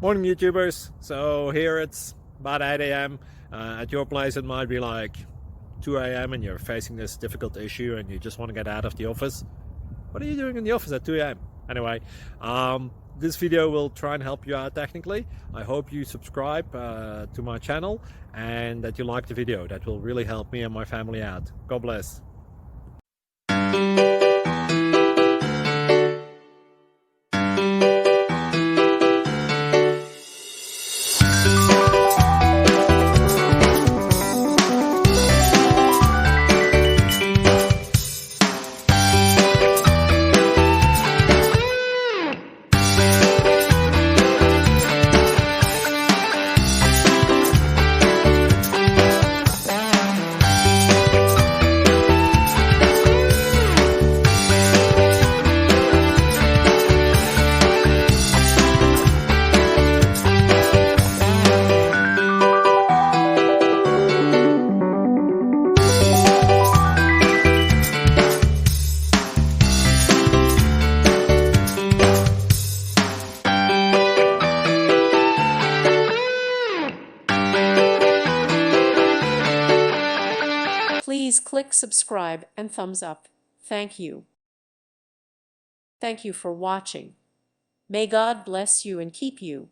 Morning YouTubers. So here it's about 8 a.m. At your place it might be like 2 a.m. and you're facing this difficult issue and you just want to get out of the office. What are you doing in the office at 2 a.m.? Anyway, this video will try and help you out technically. I hope you subscribe to my channel and that you like the video. That will really help me and my family out. God bless. Please click subscribe and thumbs up. Thank you. Thank you for watching. May God bless you and keep you.